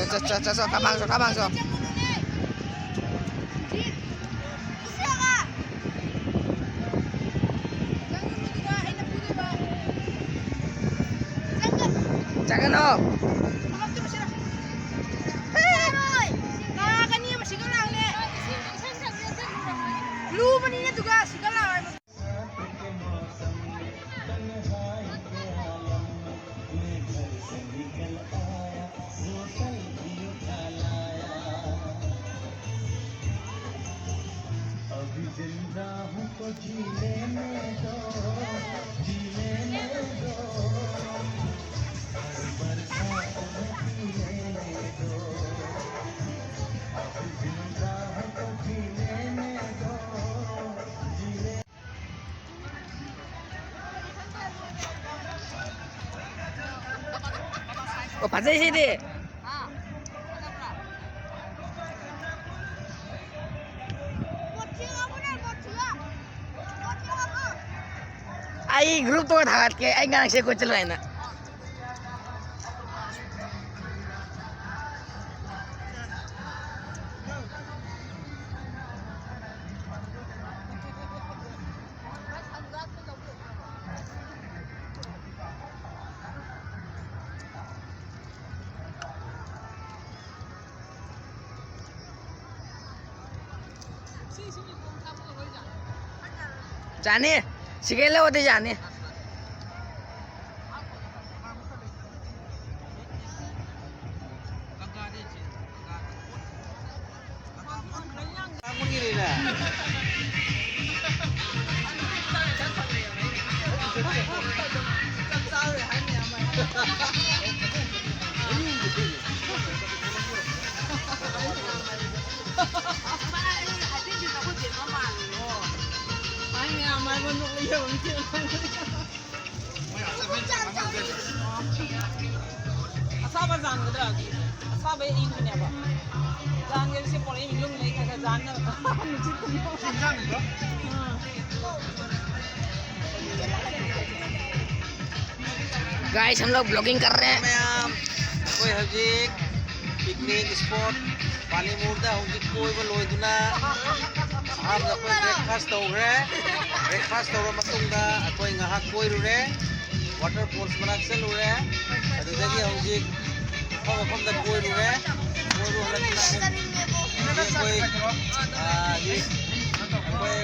tabang so. Jangan oh. Lu menina juga segala. Oh, pasal sini. Ai grup tuh hangat kayak ai nggak ngasih kucel lainnya. जाने सिकेला होते जाने Asaba zan ga da asaba yin ne ba zan ga sai pore min lung lai ka zan na guys हम लोग blogging कर रहे हैं कोई हजिक picnic spot पानी मूर्दा हजिक कोई वो लोइदुना हम लोग कोई ब्रेकफास्ट हो रहे ब्रेकफास्ट हो मतुंगा कोई ngahak कोई रुरे वाटर फॉल्स मनाक से रुरे अदुदगी हजिक हम दा कोई रुरे कोई रू हलना कोई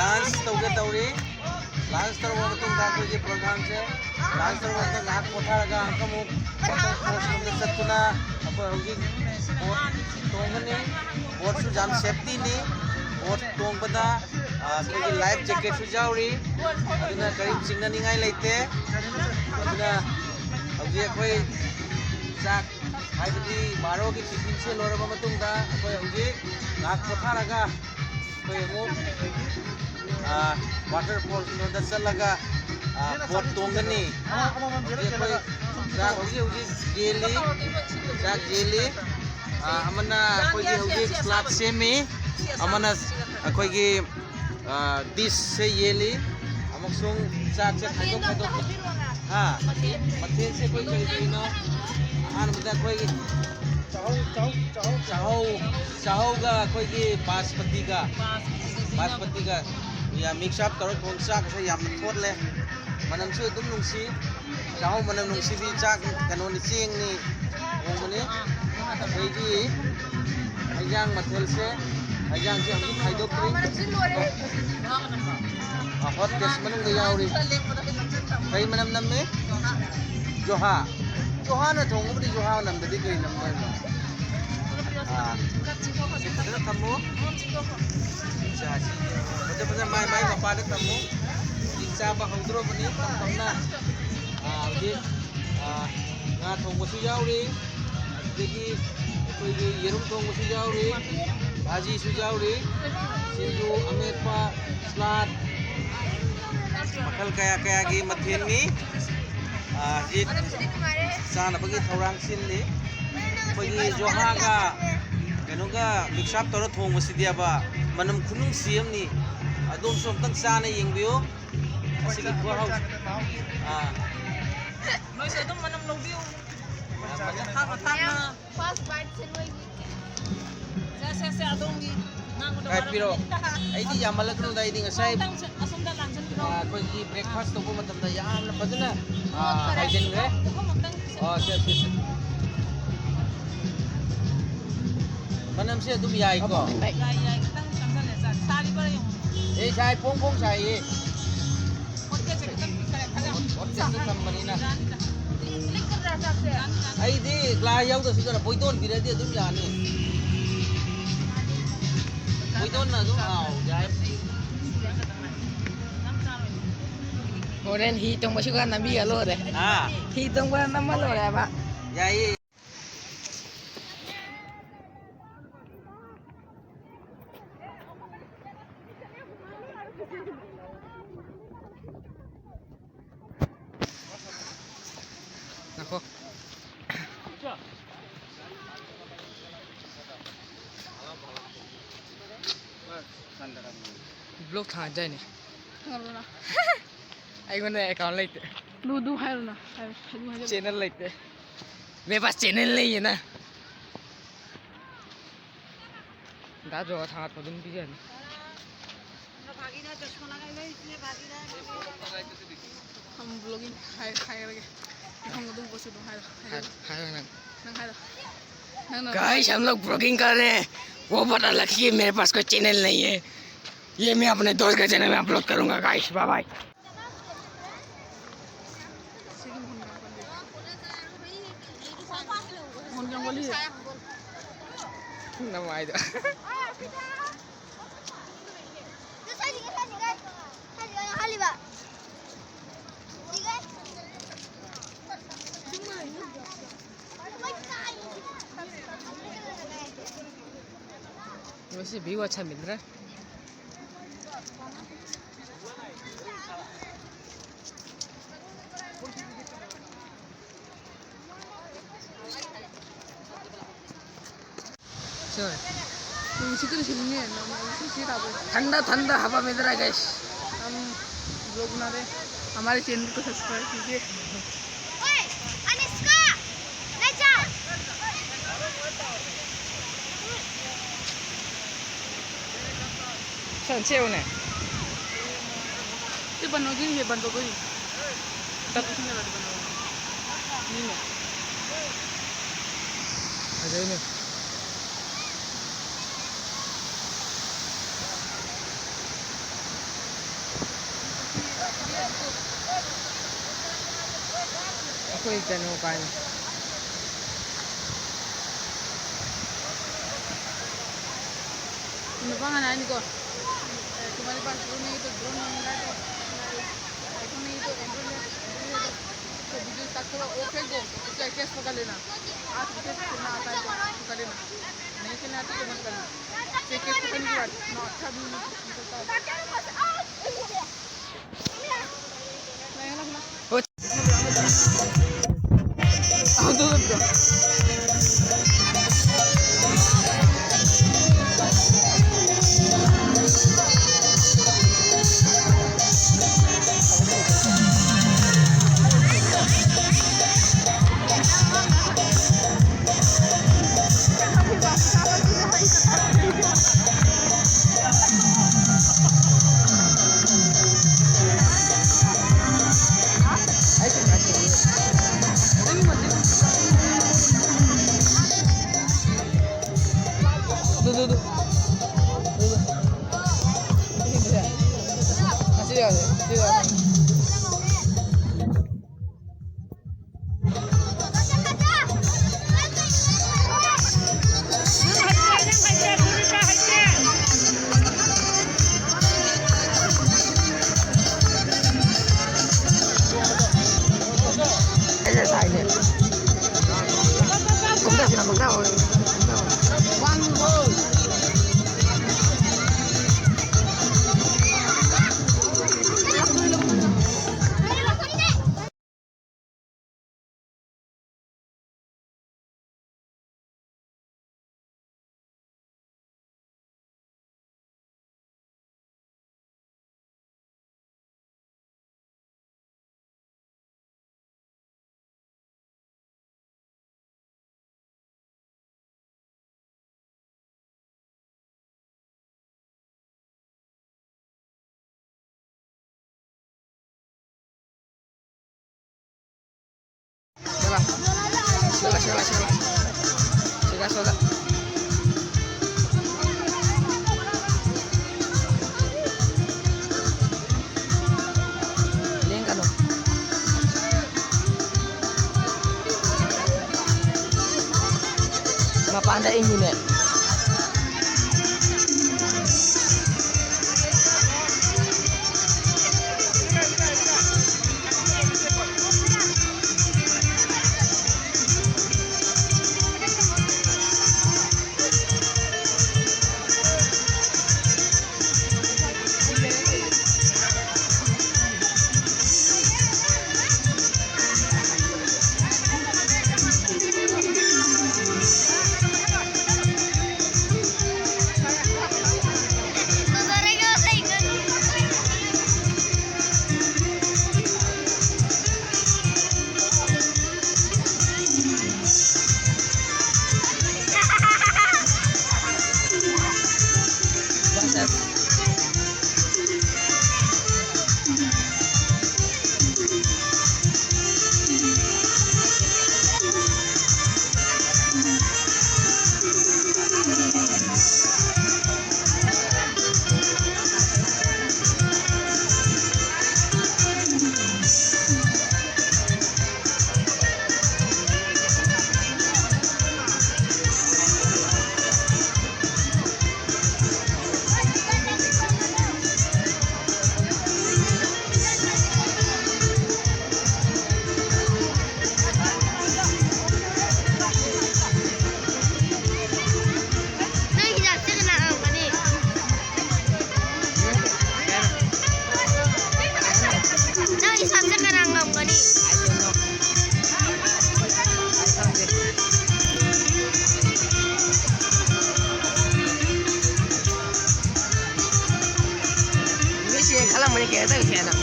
लंच तौगे तौरी लंच तौर मतुंगा कोई प्रोग्राम से लंच तौर मतुंगा ngahak कोठारगा हमकमु वाटर फॉल्स में सत्तुना अब हजिक बोट तोंगने बोट सु जाम सेफ्टी नि बोट तोंगबदा कोई लाइफ जैकेट सु जाउरी अदुना करीब चिंगनिंगाई लेते अदुना हजिक कोई चाक हाइबदी 12 की टिफिन से लोरबा मतुंगा कोई हजिक ngahak कोठारगा कोई मु वाटर फॉल्स में चलगा बोट तोंगनी कोई चाक हजिक जेली चाक jelly amana akoigi hojik salad semi amana akoigi dish se yeli amoksung chak se khaidok ha mathen se koi kari no ahan bada akoigi chahau ga akoigi basmati ga ya mix up taro thong chak se yam thot le manam su dum nungsi chahau manam nungsi bi chak kano ni ching ni ngomani अभी हजांग मथेल से हजांग से हम खाइदोक hot case मनम गयाउरी कई मनम नमे जोहा न थोंगबदी जोहा नमददी कई नमय सिकदर थमो चाची बजा माय मपाद थमो इंचा बा हौद्रो बनी तमना अभी ना थोंगबसु याउरी देखी कोई येरुम थोंगबसु याउरी भाजी सु याउरी सिंजू अमेरपा सलाद मखल कया की मथेन में जित सानबगी थौरांग सिनली कोई जोहागा कनोगा मिक्सअप तौर थोंगबसिदियाबा मनम खुनुंग सियमनी अदोम सोमतंग साने यंगबियो असिगी खुहाउ नोइस अदम मनम लौबियो Mathang na. First part sa Noy. Sa adongi. Kahit pero ay di yamalak no dahil di nga say Asunda lang sa piro. ko gi breakfast to ko matanda yaan na pa dun na. Hygiene re. Oh, siya. Manam siya dumiyay ko. Yay, kitang kamsan sa sali pa yung Eh, siya pong siya eh. podcast kitang kaya. What is the manina? Link ka sa siya. Ay di, klayaw to siguro. Boydon dire dia dumiyay ni. Boydon na do. Jai. Kemudian hitung masuk kan nabi kalau deh. Hitung kan nama lo deh pak. Jai. Nako. Vlog thang jai ni. Ngalo na. Ay guna account लेते. Dudu hayo na. Channel लेते. मेरे पास channel नहीं है ना. दाजो था तो दिन भी जाने. हम ब्लॉगिंग हाय लगे हम लोग बस दो हाय हाय ना गाइस हम लोग ब्लॉगिंग कर रहे हैं. वो पता लगी मेरे पास कोई चैनल नहीं है. ये मैं अपने दोस्त के चैनल में अपलोड करूंगा guys. Bye bye. Nama itu. वैसे व्यू अच्छा मिल रहा है. ठंडा ठंडा हवा मिल रहा है गाइस. हम ब्लॉग बना रहे हमारे चैनल को सब्सक्राइब कीजिए. Oi, Aniska. Leja. संचे होने. ये बनोगी ये बनोगी तब नहीं अजय ने. Aku ikan bukan. Pangan ini kok. तुम्हारे पास ड्रोन नहीं तो ड्रोन मंगा दो. आईफोन नहीं तो एंड्रॉइड तो वीडियो स्टार्ट करो वो फेंक दो उसका केस पकड़ लेना. आज केस खेलना आता है तो पकड़ लेना. नहीं खेलना आता तो मत करना. केस पकड़ने के बाद ना अच्छा भी निकलता है. Siga soda. Liang ka no. Mapanda ini nih. Kayak tahu sih enak.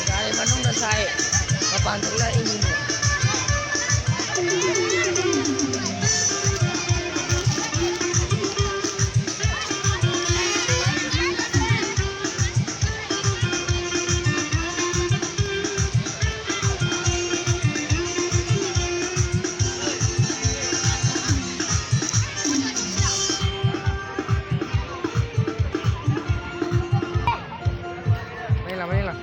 Dari Bandung udah saya pantai ini. Manila.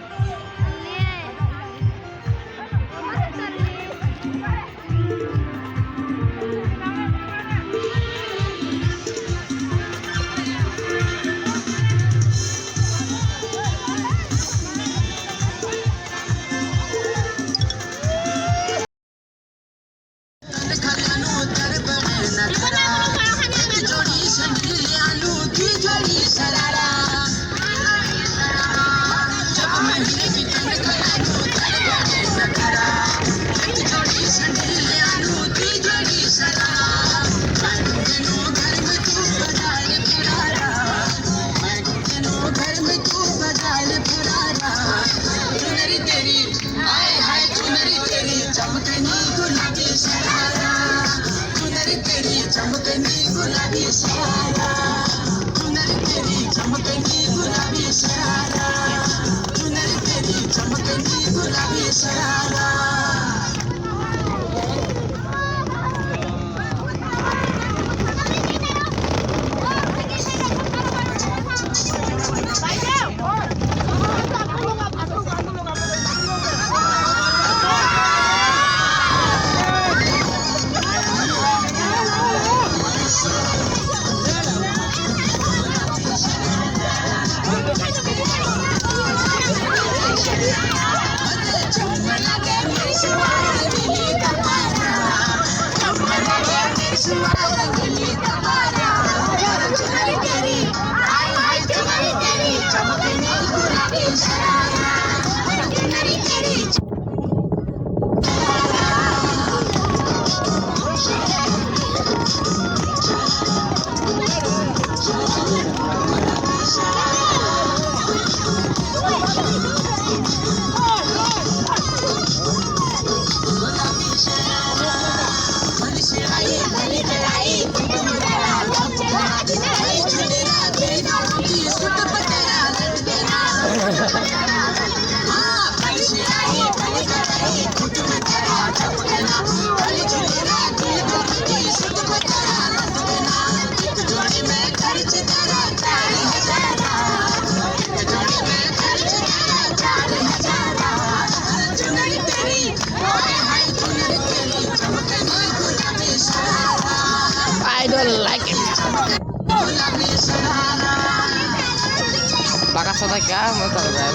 बाकास होता क्या मतलब यार।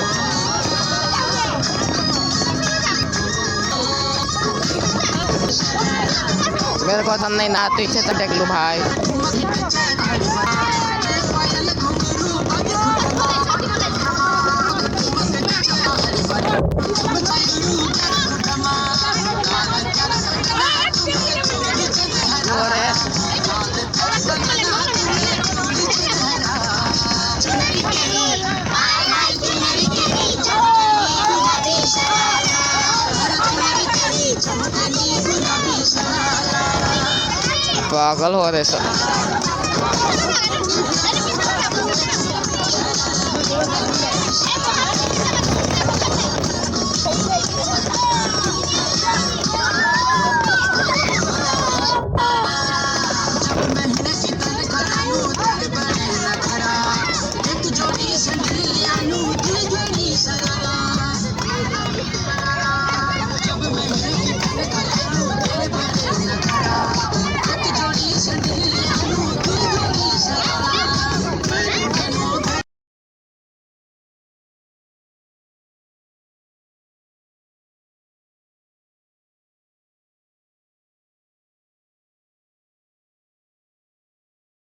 मेरे को नहीं ना तो इसे तो देख लो भाई। पागल हो रहे सब।